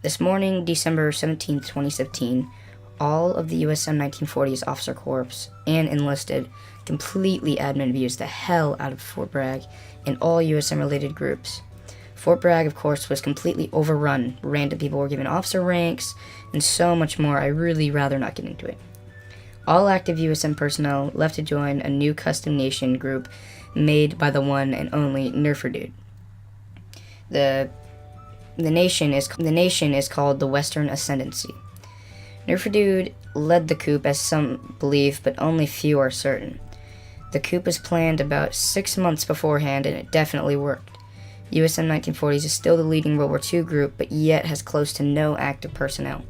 This morning, December 17th, 2017, all of the USM 1940's officer corps and enlisted completely admin abused the hell out of Fort Bragg and all USM-related groups. Fort Bragg, of course, was completely overrun. Random people were given officer ranks, and so much more. I really rather not get into it. All active USM personnel left to join a new custom nation group made by the one and only Nerfer Dude. The nation is called the Western Ascendancy. Nerfer Dude led the coup, as some believe, but only few are certain. The coup was planned about 6 months beforehand, and it definitely worked. USM 1940s is still the leading World War II group, but yet has close to no active personnel.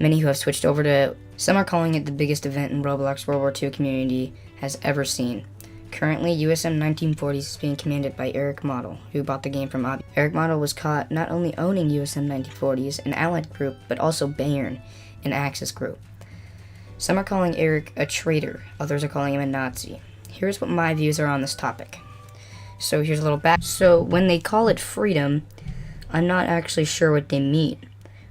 Many who have switched over to... Some are calling it the biggest event in Roblox World War II community has ever seen. Currently, USM 1940s is being commanded by Erich Model, who bought the game from Obby. Erich Model was caught not only owning USM 1940s, an allied group, but also Bayern, an Axis group. Some are calling Erich a traitor, others are calling him a Nazi. Here's what my views are on this topic. So here's a little back. So when they call it freedom, I'm not actually sure what they mean.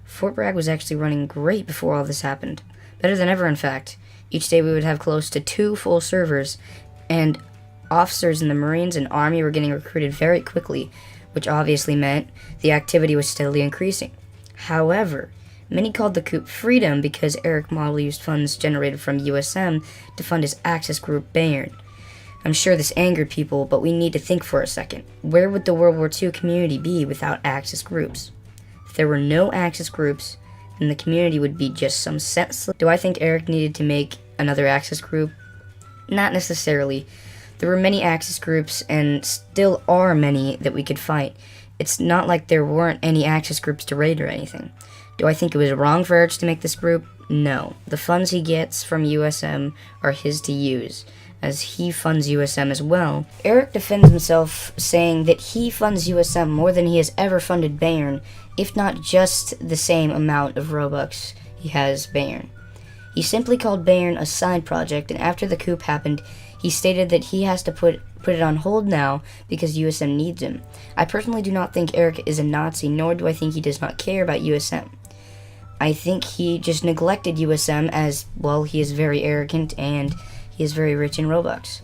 Fort Bragg was actually running great before all this happened. Better than ever, in fact. Each day we would have close to 2 full servers, and officers in the Marines and Army were getting recruited very quickly, which obviously meant the activity was steadily increasing. However, many called the coup freedom because Erich Model used funds generated from USM to fund his Axis group Bayern. I'm sure this angered people, but we need to think for a second. Where would the World War II community be without Axis groups? If there were no Axis groups, then the community would be just some senseless... Do I think Erich needed to make another Axis group? Not necessarily. There were many Axis groups, and still are many, that we could fight. It's not like there weren't any Axis groups to raid or anything. Do I think it was wrong for Erich to make this group? No. The funds he gets from USM are his to use, as he funds USM as well. Erich defends himself, saying that he funds USM more than he has ever funded Bayern, if not just the same amount of Robux he has Bayern. He simply called Bayern a side project, and after the coup happened, he stated that he has to put it on hold now because USM needs him. I personally do not think Erich is a Nazi, nor do I think he does not care about USM. I think he just neglected USM as, well, he is very arrogant and he is very rich in Robux.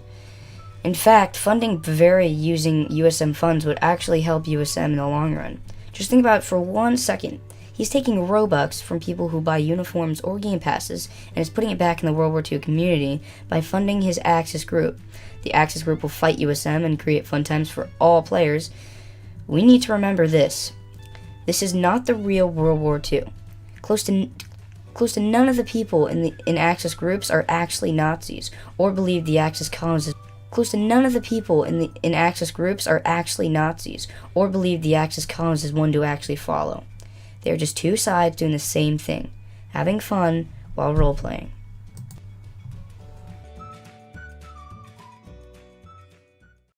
In fact, funding Bavaria using USM funds would actually help USM in the long run. Just think about it for 1 second. He's taking Robux from people who buy uniforms or game passes and is putting it back in the World War II community by funding his Axis group. The Axis group will fight USM and create fun times for all players. We need to remember this. This is not the real World War II. Close to none of the people in Axis groups are actually Nazis or believe the Axis colonists. Close to none of the people in Axis groups are actually Nazis or believe the Axis colonists is one to actually follow. They're just two sides doing the same thing, having fun while role-playing.